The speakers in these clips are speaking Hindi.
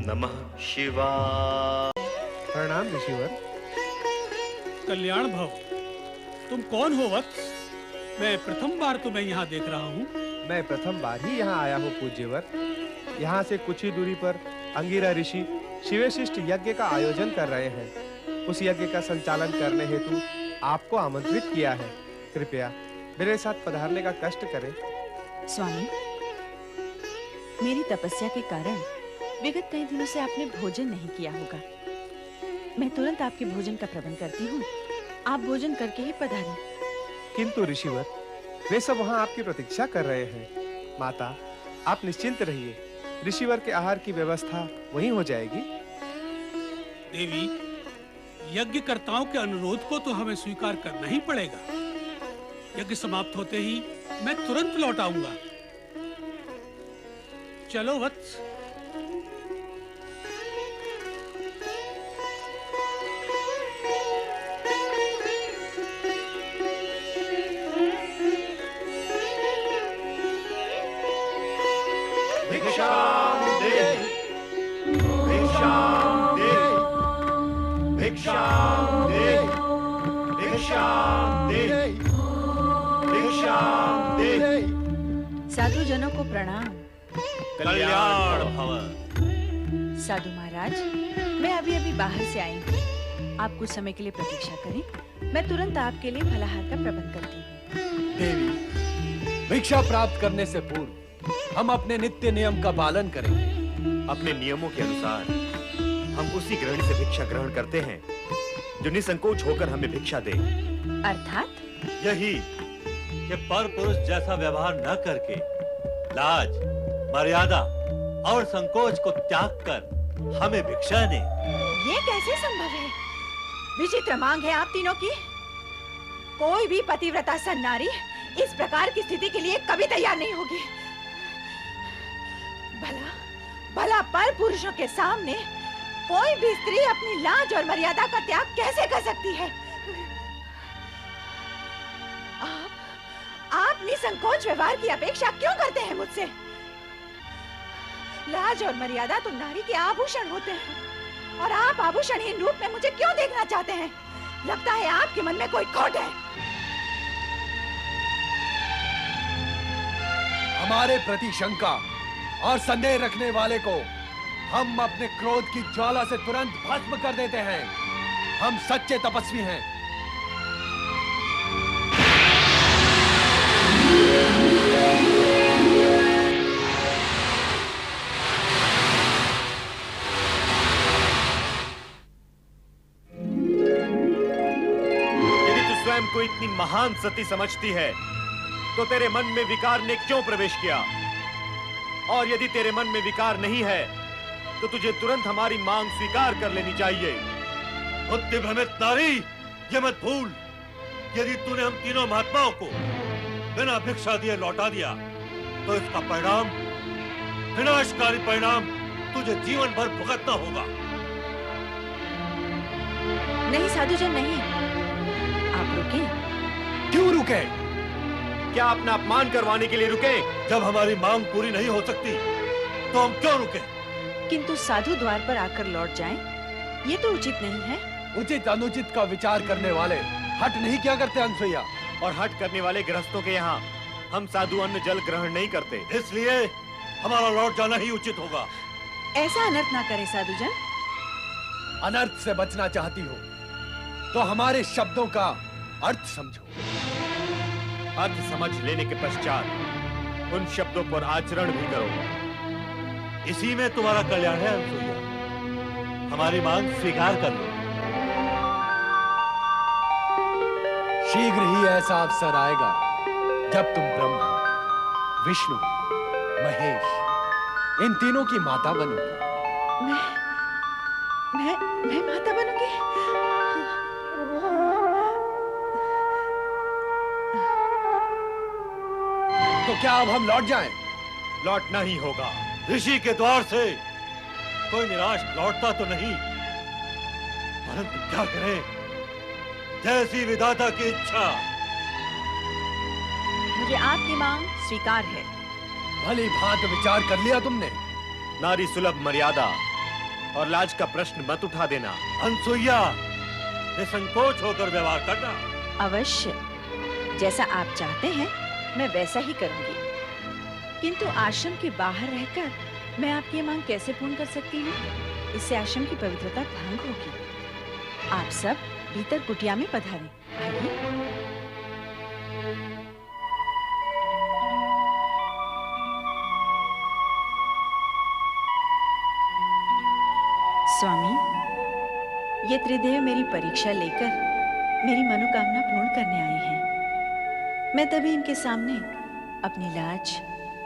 नमः शिवाय। प्रणाम ऋषिवर। कल्याण भव। तुम कौन हो वत्स? मैं प्रथम बार तुम्हें यहाँ देख रहा हूँ। मैं प्रथम बार ही यहाँ आया हूँ पूज्यवर। यहाँ से कुछ ही दूरी पर अंगिरा ऋषि शिवशिष्ट यज्ञ का आयोजन कर रहे हैं। उस यज्ञ का संचालन करने हेतु आपको आमंत्रित किया है। कृपया मेरे साथ पधारने का कष्ट करें। स्वामी, मेरी तपस्या के कारण विगत कई दिनों से आपने भोजन नहीं किया होगा। मैं तुरंत आपके भोजन का प्रबंध करती हूँ। आप भोजन करके ही पधारें। किंतु ऋषिवर, वे सब वहाँ आपकी प्रतीक्षा कर रहे हैं। माता, आप निश्चिंत रहिए। ऋषिवर के आहार की व्यवस्था वहीं हो जाएगी। देवी, यज्ञकर्ताओं के अनुरोध को तो हमें स्वीकार करना ही पड़ेगा। यज्ञ समाप्त होते ही मैं तुरंत लौट आऊंगा। चलो वत्स। साधु जनों को प्रणाम। कल्याण भव। साधु महाराज, मैं अभी बाहर से आई हूँ। आप कुछ समय के लिए प्रतीक्षा करें। मैं तुरंत आपके लिए फलाहार का प्रबंध करती हूँ। देवी, भिक्षा प्राप्त करने से पूर्व हम अपने नित्य नियम का पालन करेंगे। अपने नियमों के अनुसार हम उसी गृहिणी से भिक्षा ग्रहण करते हैं जो निसंकोच होकर हमें भिक्षा दे। अर्थात यही कि पर पुरुष जैसा व्यवहार न करके लाज, मर्यादा और संकोच को त्याग कर हमें भिक्षा दे। ये कैसे संभव है? विचित्र मांग है आप तीनों की। कोई भी पतिव्रता सन्नारी इस प्रकार की स्थिति के लिए कभी तैयार नहीं होगी। भला पर पुरुषों के सामने कोई भी स्त्री अपनी लाज और मर्यादा का त्याग कैसे कर सकती है? आप निसंकोच व्यवहार की अपेक्षा क्यों करते हैं मुझसे? लाज और मर्यादा तो नारी के आभूषण होते हैं, और आप आभूषणहीन रूप में मुझे क्यों देखना चाहते हैं? लगता है आपके मन में कोई खोट है। हमारे प्रति शंका और संदेह रखने वाले को हम अपने क्रोध की ज्वाला से तुरंत भस्म कर देते हैं। हम सच्चे तपस्वी हैं। यदि तू स्वयं को इतनी महान सती समझती है तो तेरे मन में विकार ने क्यों प्रवेश किया? और यदि तेरे मन में विकार नहीं है तो तुझे तुरंत हमारी मांग स्वीकार कर लेनी चाहिए। बुद्धि भ्रमित नारी, ये मत भूल, यदि तूने हम तीनों महात्माओं को बिना भिक्षा दिए लौटा दिया तो इसका परिणाम, विनाशकारी परिणाम तुझे जीवन भर भुगतना होगा। नहीं साधुजन, नहीं। आप रुके। क्यों रुके? क्या अपना अपमान करवाने के लिए रुके? जब हमारी मांग पूरी नहीं हो सकती तो हम क्यों रुके? किंतु साधु द्वार पर आकर लौट जाएं, ये तो उचित नहीं है। उचित अनुचित का विचार करने वाले हट नहीं क्या करते अनसुईया? और हट करने वाले गृहस्थों के यहाँ हम साधु अन्न जल ग्रहण नहीं करते। इसलिए हमारा लौट जाना ही उचित होगा। ऐसा अनर्थ ना करे साधुजन। अनर्थ से बचना चाहती हो तो हमारे शब्दों का अर्थ समझो। अर्थ समझ लेने के पश्चात उन शब्दों पर आचरण भी करो। इसी में तुम्हारा कल्याण है अनसुईया। हमारी मांग स्वीकार कर लो। शीघ्र ही ऐसा अवसर आएगा जब तुम ब्रह्मा, विष्णु, महेश इन तीनों की माता बनोगी। मैं माता बनूंगी? तो क्या अब हम लौट जाएं? लौटना ही होगा। ऋषि के द्वार से कोई निराश लौटता तो नहीं, परंतु क्या करें, जैसी विधाता की इच्छा। मुझे आपकी मांग स्वीकार है। भली भांति विचार कर लिया तुमने? नारी सुलभ मर्यादा और लाज का प्रश्न मत उठा देना। अनसुईया, निसंकोच होकर व्यवहार करना। अवश्य, जैसा आप चाहते हैं मैं वैसा ही करूंगी। किंतु आश्रम के बाहर रहकर मैं आपकी ये मांग कैसे पूर्ण कर सकती हूँ? इससे आश्रम की पवित्रता भंग होगी। आप सब भीतर कुटिया में पधारें। आइए। स्वामी, ये त्रिदेव मेरी परीक्षा लेकर मेरी मनोकामना पूर्ण करने आए हैं। मैं तभी इनके सामने अपनी लाज,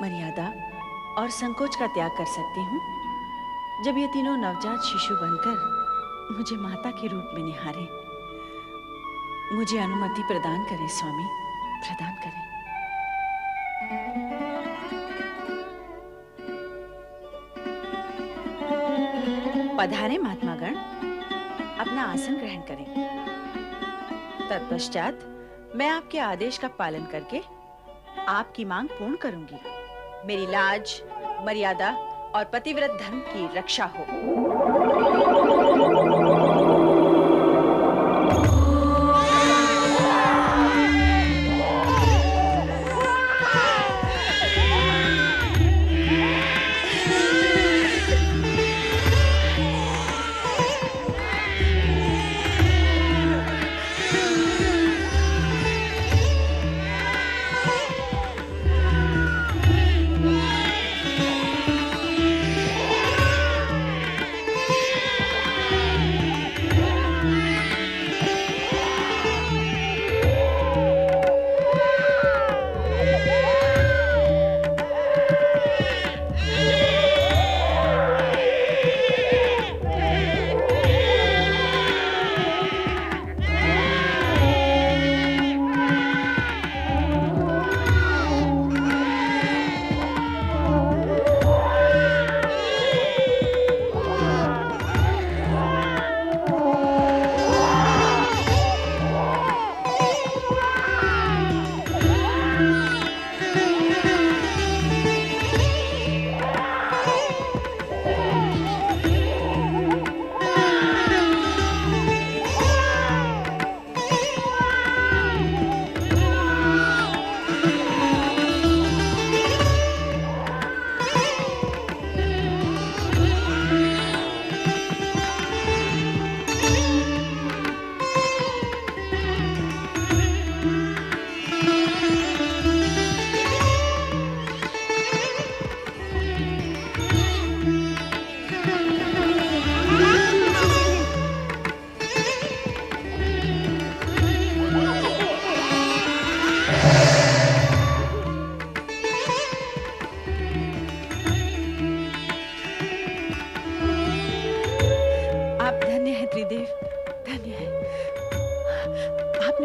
मर्यादा और संकोच का त्याग कर सकती हूँ जब ये तीनों नवजात शिशु बनकर मुझे माता के रूप में निहारें। मुझे अनुमति प्रदान करें स्वामी, प्रदान करें। पधारें महात्मागण, अपना आसन ग्रहण करें। तत्पश्चात मैं आपके आदेश का पालन करके आपकी मांग पूर्ण करूंगी। मेरी लाज, मर्यादा और पतिव्रत धर्म की रक्षा हो।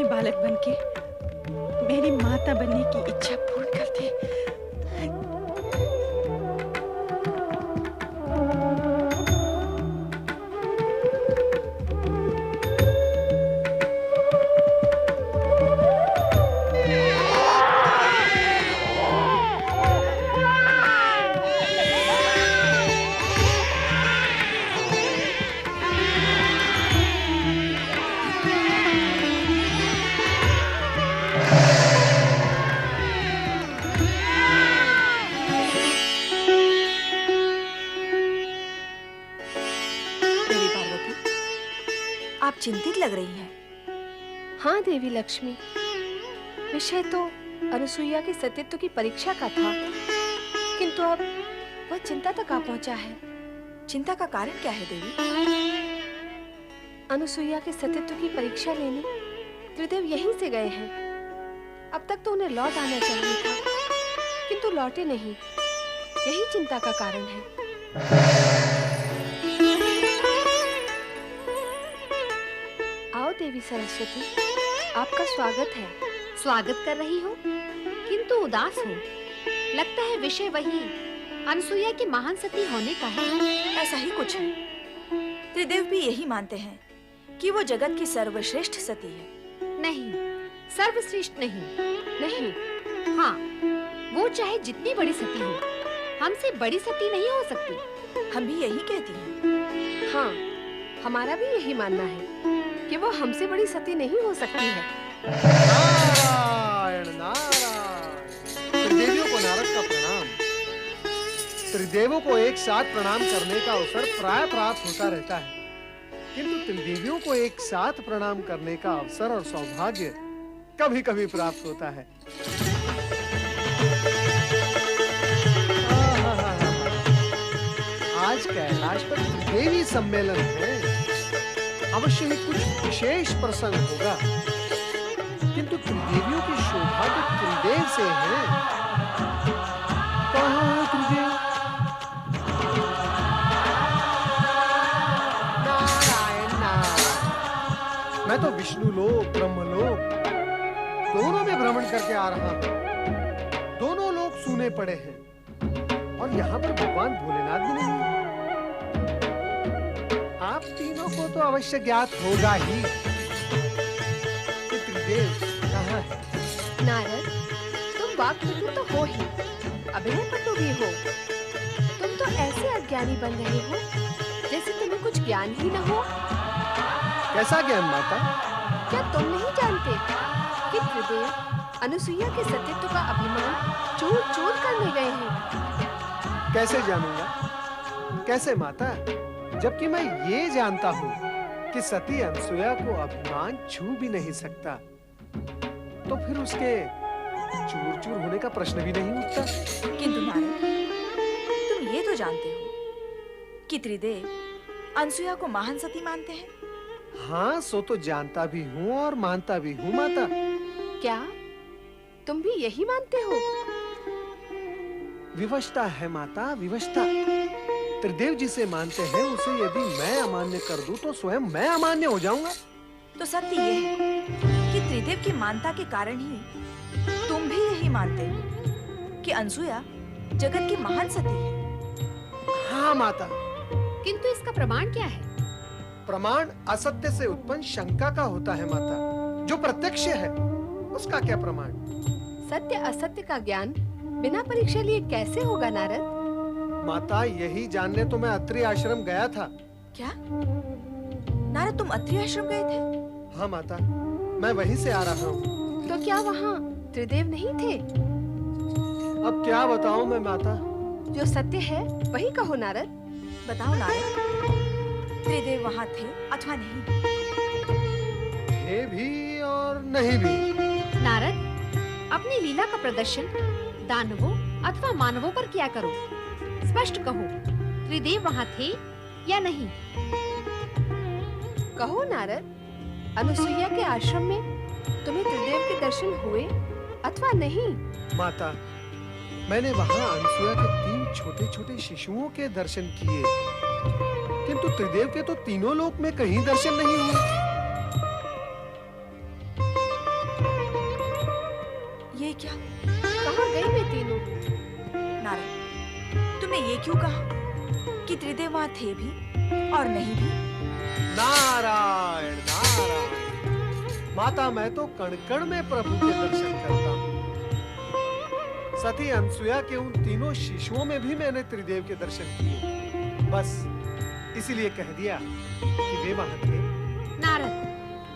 बालक बनके मेरी माता बनने की इच्छा पूर्ण कर दी। आप चिंतित लग रही हैं। हाँ देवी लक्ष्मी, विषय तो अनुसुईया के सतीत्व की परीक्षा का था, किंतु अब वह चिंता तक आ पहुंचा है। चिंता का कारण क्या है देवी? अनुसुईया के सतीत्व की परीक्षा लेने त्रिदेव यहीं से गए हैं। अब तक तो उन्हें लौट आना चाहिए था, किंतु लौटे नहीं। यही चिंता का कारण है। आओ देवी सरस्वती, आपका स्वागत है। स्वागत कर रही हो, किंतु उदास हो। लगता है विषय वही अनुसुईया की महान सती होने का है। ऐसा ही कुछ है। त्रिदेव भी यही मानते हैं कि वो जगत की सर्वश्रेष्ठ सती है। नहीं, सर्वश्रेष्ठ नहीं। नहीं, हाँ, वो चाहे जितनी बड़ी सती हो, हमसे बड़ी सती नहीं हो सकती। हम भी यही कहती हैं। हाँ, हमारा भी यही मानना है कि वो हमसे बड़ी सती नहीं हो सकती है। नारायण नारायण। त्रिदेवियों को नारद का प्रणाम। त्रिदेवों को एक साथ प्रणाम करने का अवसर प्राय प्राप्त होता रहता है, किंतु त्रिदेवियों को एक साथ प्रणाम करने का अवसर और सौभाग्य कभी-कभी प्राप्त होता है। आज कैलाश पर त्रिदेवी सम्मेलन है। अवश्य ही कुछ विशेष प्रसंग होगा, किंतु त्रिदेवियों की शोभा तो त्रिदेव से है। कहाँ है त्रिदेव? नारायण नारायण। मैं तो विष्णु लोक, ब्रह्म लोक दोनों में भ्रमण करके आ रहा हूँ। दोनों लोग सूने पड़े हैं और यहाँ पर भगवान भोलेनाथ भी नहीं है। आप तीनों को तो अवश्य ज्ञात होगा ही कि त्रिदेव कहाँ है। नारद, तुम वाक्पटु तो हो ही, अभिनय पटु भी हो। तुम तो ऐसे अज्ञानी बन रहे हो जैसे तुम्हें कुछ ज्ञान ही न हो। कैसा ज्ञान माता? क्या तुम नहीं जानते कि त्रिदेव अनुसुईया के सतीत्व का अभिमान चूर-चूर करने गए हैं? कैसे जानूंगा? कैसे माता? जबकि मैं ये जानता हूँ कि सती अनुसुईया को अभिमान छू भी नहीं सकता, तो फिर उसके चूर-चूर होने का प्रश्न भी नहीं उठता। किंतु नारद, तुम ये तो जानते हो कि त्रिदेव अनुसुईया को महान सती मानते हैं। हाँ, सो तो जानता भी हूँ और मानता भी हूँ माता। क्या तुम भी यही मानते हो? विवशता है माता, विवशता। त्रिदेव जिसे मानते हैं उसे यदि मैं अमान्य कर दूं तो स्वयं मैं अमान्य हो जाऊंगा। तो सत्य ये है कि त्रिदेव की मानता के कारण ही तुम भी यही मानते हो कि अनुसुईया जगत की महान सती है। हाँ माता। किंतु इसका प्रमाण क्या है? प्रमाण असत्य से उत्पन्न शंका का होता है माता। जो प्रत्यक्ष है उसका क्या प्रमाण? सत्य असत्य का ज्ञान बिना परीक्षा लिए कैसे होगा नारद? माता, यही जानने तो मैं अत्रि आश्रम गया था। क्या नारद, तुम अत्रि आश्रम गए थे? हाँ माता, मैं वहीं से आ रहा हूँ। तो क्या वहाँ त्रिदेव नहीं थे? अब क्या बताऊँ मैं माता? जो सत्य है वही कहो नारद। बताओ नारद, त्रिदेव वहाँ थे अथवा नहीं? थे भी और नहीं भी। नारद, अपनी लीला का प्रदर्शन दानवों अथवा मानवों पर किया करो। स्पष्ट कहो, त्रिदेव वहाँ थे या नहीं? कहो नारद, अनुसुईया के आश्रम में तुम्हें त्रिदेव के दर्शन हुए अथवा नहीं? माता, मैंने वहाँ अनुसुईया के 3 छोटे-छोटे शिशुओं के दर्शन किए, किंतु त्रिदेव के तो तीनों लोक में कहीं दर्शन नहीं हुए। ये क्या? कहाँ गए वे तीनों? नारद, तुमने ये क्यों कहा कि त्रिदेव वहाँ थे भी और नहीं भी? नारायण नारायण। माता, मैं तो कण-कण में प्रभु के दर्शन करता हूँ। सती अनुसुईया के उन तीनों शिशुओं में भी मैंने त्रिदेव के दर्शन किए। बस इसीलिए कह दिया कि वे वहाँ थे। नारद,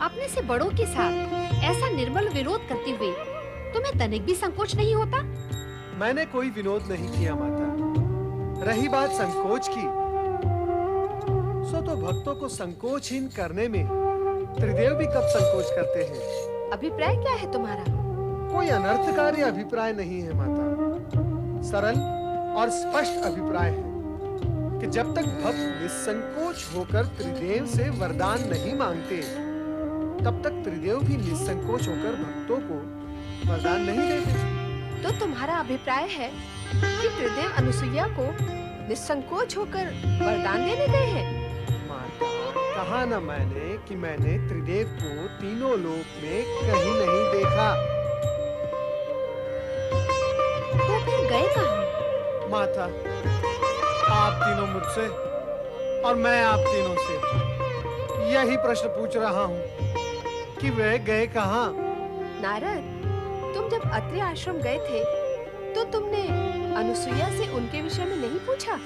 अपने से बड़ों के साथ ऐसा निर्मल विरोध करते हुए तुम्हें तनिक भी संकोच नहीं होता? मैंने कोई विनोद नहीं किया माता। रही बात संकोच की, सो तो भक्तों को संकोचहीन करने में त्रिदेव भी कब संकोच करते हैं। अभिप्राय क्या है तुम्हारा? कोई अनर्थकारी अभिप्राय नहीं है माता। सरल और स्पष्ट अभिप्राय है कि जब तक भक्त निसंकोच होकर त्रिदेव से वरदान नहीं मांगते, तब तक त्रिदेव भी निसंकोच होकर भक्तों को वरदान नहीं देते। तो तुम्हारा अभिप्राय है कि त्रिदेव अनुसुईया को निसंकोच होकर वरदान देने गए हैं? माता, कहा न मैंने कि मैंने त्रिदेव को तीनों लोक में कहीं नहीं देखा। तो फिर गए कहाँ? माता, आप तीनों मुझसे और मैं आप तीनों से यही प्रश्न पूछ रहा हूँ कि वे गए कहाँ? नारद, तुम जब अत्रि आश्रम गए थे तो तुमने अनुसुईया से उनके विषय में नहीं पूछा?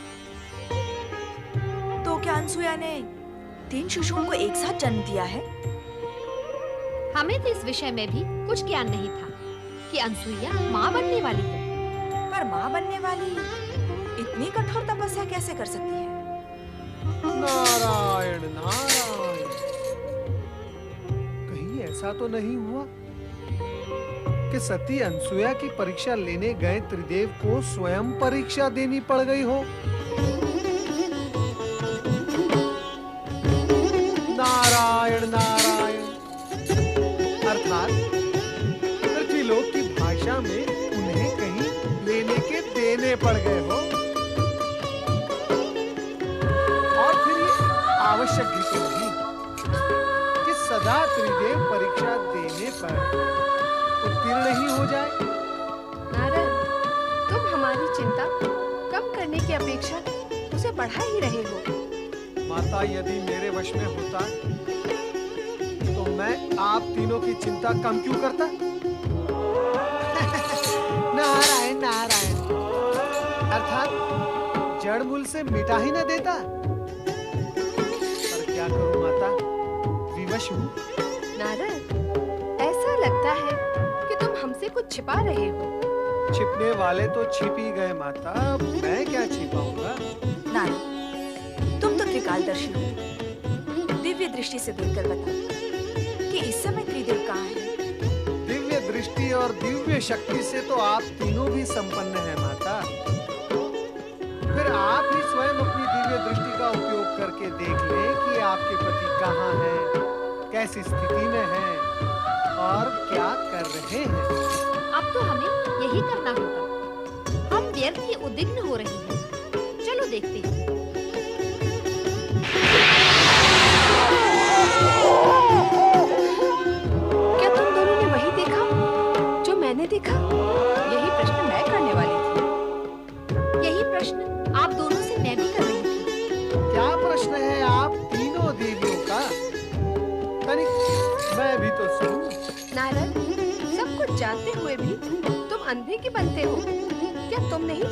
तो क्या अनसुया ने 3 शिशुओं को एक साथ जन्म दिया है? हमें तो इस विषय में भी कुछ ज्ञान नहीं था कि अनसुईया माँ बनने वाली है। पर माँ बनने वाली इतनी कठोर तपस्या कैसे कर सकती है? नारायण नारायण, कहीं ऐसा तो नहीं हुआ कि सती अनसुया की परीक्षा लेने गए त्रिदेव को स्वयं परीक्षा देनी पड़ गई हो? नारायण नारायण, अर्थात पृथ्वीलोक की भाषा में उन्हें कहीं लेने के देने पड़ गए हो। और फिर ये आवश्यक भी तो नहीं कि सदा त्रिदेव परीक्षा देने पर उत्तीर्ण ही हो जाए। नारद, तुम हमारी चिंता कम करने की अपेक्षा उसे बढ़ा ही रहे हो। माता, यदि मेरे वश में होता तो मैं आप तीनों की चिंता कम क्यों करता? नारायण नारायण, अर्थात जड़ मूल से मिटा ही न देता। पर क्या करूं माता, विवश हूं। नारद, ऐसा लगता है कि तुम हमसे कुछ छिपा रहे हो। छिपने वाले तो छिप ही गए माता, अब मैं क्या छिपाऊंगा? नारद, तुम तो त्रिकालदर्शी हो। दिव्य दृष्टि से देखकर बताओ कि इस समय त्रिदेव कहाँ हैं? दिव्य दृष्टि और दिव्य शक्ति से तो आप तीनों भी संपन्न हैं माता। फिर आप ही स्वयं अपनी दिव्य दृष्टि का उपयोग करके देख लें कि आपके पति कहाँ हैं, कैसी स्थिति में हैं और क्या कर रहे हैं। अब तो हमें यही करना होगा। हम व्यर्थ ही उद्विग्न हो रही हैं। चलो देखते हैं। क्या तुम दोनों ने वही देखा जो मैंने देखा? यही प्रश्न मैं करने वाली थी। यही प्रश्न आप दोनों से मैं भी कर रही थी। क्या प्रश्न है आप तीनों देवियों का? तनिक मैं भी तो सुनूं। नारद, सब कुछ जानते हुए भी तुम अंधे की बनते हो। क्या तुम नहीं